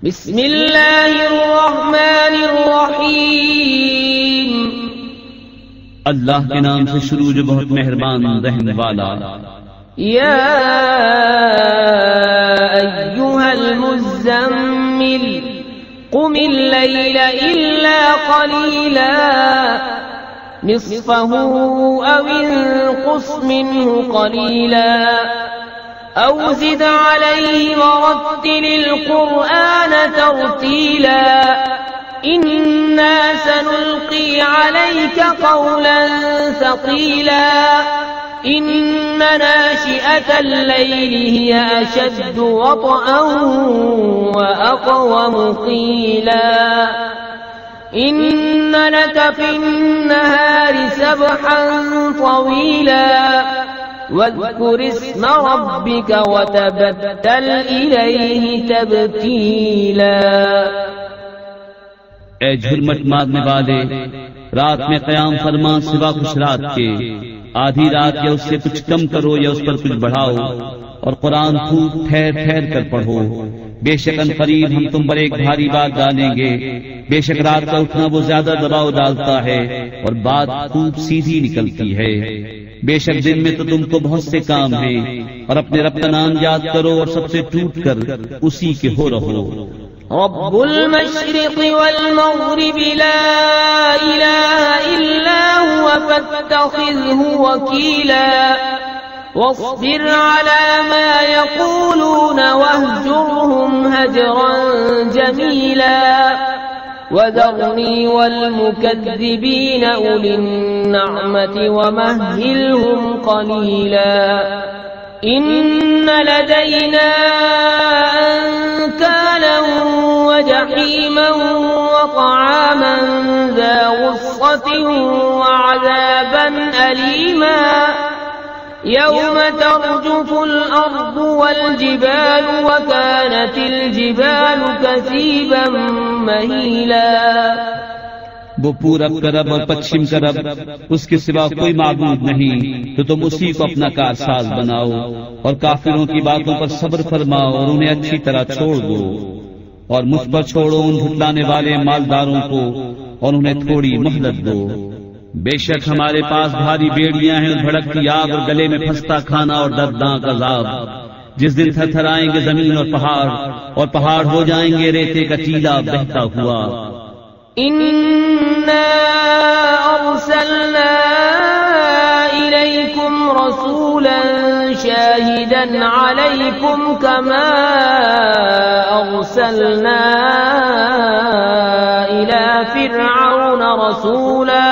बिस्मिल्लाहिर्रहमानिर्रहीम। अल्लाह के नाम से शुरू जो बहुत मेहरबान रहने वाला। या अय्युहल मुज़्ज़म्मिल कुमिल लैला इल्ला क़लीला निस्फ़हु अव इंक़ुस मिन्हु क़लीला औ ज़िद अलैहि वरत्तिलिल क़ुरआन तर्तीला इन्ना सनुल्क़ी अलैका क़ौलन सक़ीला इन्न नाशिअतल लैलि हिय अशद्दु वत्अन व अक़वमु क़ीला इन्न लक फ़िन्नहारि सबहन तवीला वज़्कुर इस्म रब्बिक वतबत्तल इलैहि तब्तीला। ऐ झुरमट मारने वाले, रात में क़याम फरमा सिवा कुछ रात के। आधी रात या उससे कुछ कम करो या उस पर कुछ बढ़ाओ, और कुरान खूब ठहर ठहर कर पढ़ो। बेशक अनक़रीब हम तुम पर एक भारी बात डालेंगे। बेशक रात का उठना वो ज्यादा दबाव डालता है और बात खूब सीधी निकलती है। बेशक दिन में तो तुमको बहुत से काम हैं, और अपने रब का नाम याद करो और सबसे टूट कर उसी के हो रहो। रब्बुल मशरिक़ि वल मग़रिबि ला इलाहा इल्ला हुवा फत्तख़िज़हु वकीला वस्बिर अला मा यक़ूलून वहजुरहुम हजरन जमीला वज़रनी वल मुकज़्ज़िबीन उलिन नअमति वमह्हिलहुम क़लीला इन्न लदैना अंकालन वजहीमन वतआमन ज़ा गुस्सतिन वअज़ाबन अलीमा यौम तर्जुफुल अर्दु वल जिबालु वकानतिल जिबालु कसीबन महीला। वो पूरब का रब और पश्चिम का रब, उसके सिवा कोई माबूद नहीं, तो तुम उसी को अपना कारसाज बनाओ और काफिरों की बातों पर सब्र फरमाओ और उन्हें अच्छी तरह छोड़ दो। और मुझ पर छोड़ो उन झुठलाने वाले मालदारों को और उन्हें थोड़ी मोहलत दो। बेशक हमारे पास भारी बेड़ियां हैं, भड़कती आग और गले में फंसता खाना और दर्दनाक अज़ाब। जिस दिन थरथराएंगे जमीन और पहाड़ हो जाएंगे रेते का टीला बहता हुआ। इन्ना अर्सलना इलैकुम रसूलन शाहिदन अलैकुम कमा अर्सलना इला फिरऔन रसूला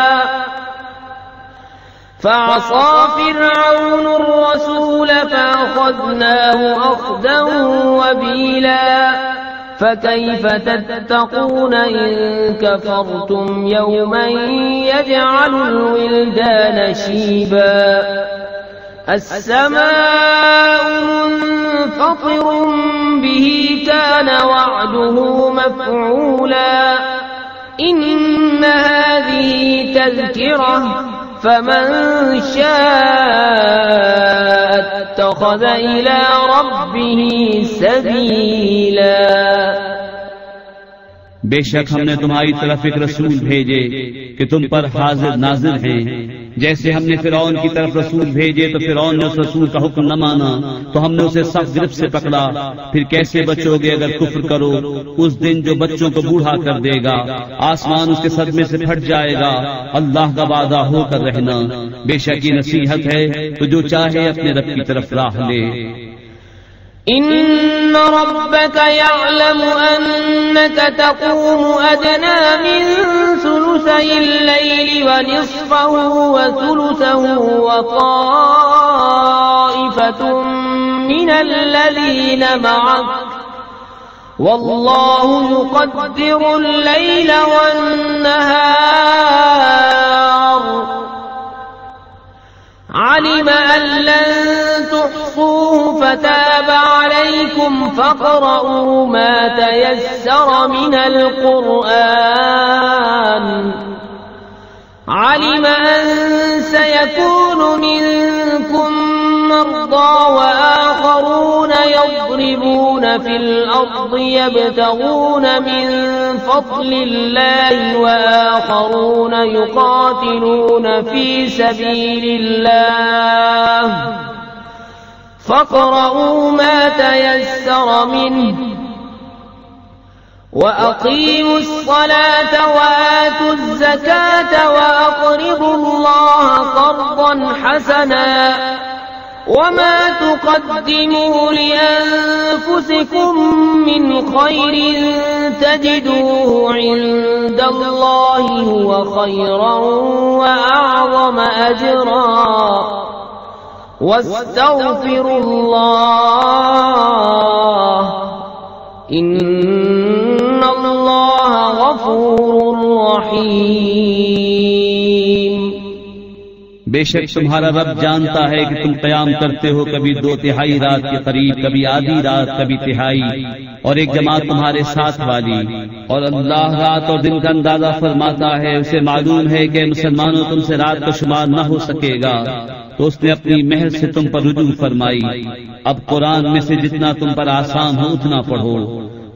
फअसा फिरऔन الرسول فأخذناه أخذا وبيلا فكيف تتقون إن كفرتم يوما يجعل الولدان شيبا السماء منفطر به كان وعده مفعولا إن هذه تذكرة فمن شاء اتخذ إلى ربه سبيلا। बेशक हमने तुम्हारी तरफ एक रसूल भेजे कि तुम पर हाजिर नाजिर हैं। जैसे हमने फिरौन की तरफ रसूल भेजे तो फिरौन ने उस रसूल का हुक्म न माना, तो हमने उसे सख्त गिरफ्त से पकड़ा। फिर कैसे बचोगे अगर कुफ्र करो? उस दिन जो बच्चों को बूढ़ा कर देगा, आसमान उसके सदमे से फट जाएगा। अल्लाह का वादा होकर रहना, बेशक ये नसीहत है तो जो चाहे अपने रब की तरफ राह ले। इन्न रब्बक यअलमु अन्नका तक़ूमु अदना मिन सुलुसैल लैलि व निस्फ़हु व सुलुसहु व ताइफ़तुम मिनल लज़ीना मअक वल्लाहु युक़द्दिरुल लैला वन नहार علم أن لن تحصوه فتاب عليكم فاقرؤوا ما تيسر من القرآن علم أن سيكون منكم मर्दा व आखरून यضرबून फिल अर्द यब्तगून मिन फज़लिल्लाहि व आखरून युकातिलून फी सबीलिल्लाह फ़क़रऊ मा तयस्सर मिन्हु وأقيموا الصلاة وآتوا الزكاة وأقرضوا الله قرضا حسنا وما تقدموا لأنفسكم من خير تجدوه عند الله هو خيرا وأعظم أجرا واستغفروا الله إن الله غفور रहीम। बेशक तुम्हारा रब जानता है कि तुम क़याम करते हो कभी 2/3 रात के करीब, कभी आधी रात, कभी तिहाई, और एक जमात तुम्हारे साथ वाली। और अल्लाह रात और दिन का अंदाजा फरमाता है। उसे मालूम है कि मुसलमानों तुमसे रात का शुमार न हो सकेगा, तो उसने अपनी मेहर से तुम पर रुजू फरमाई। अब कुरान में से जितना तुम पर आसान हो उतना पढ़ो।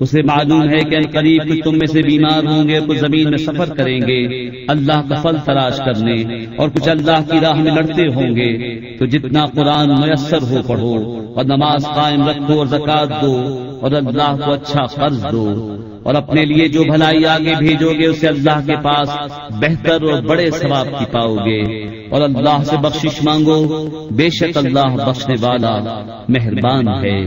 उसे मालूम है कि अनकरीब तुम में से बीमार होंगे, कुछ जमीन में सफर करेंगे अल्लाह का फल तलाश करने, और कुछ अल्लाह की राह में लड़ते होंगे। तो जितना कुरान मुयस्सर हो पढ़ो, और नमाज कायम रखो, और ज़कात दो, और अल्लाह को अच्छा कर्ज दो, और अपने लिए जो भलाई आगे भेजोगे उसे अल्लाह के पास बेहतर और बड़े सवाब की पाओगे। और अल्लाह से बख्शिश मांगो, बेशक अल्लाह बख्शने वाला मेहरबान है।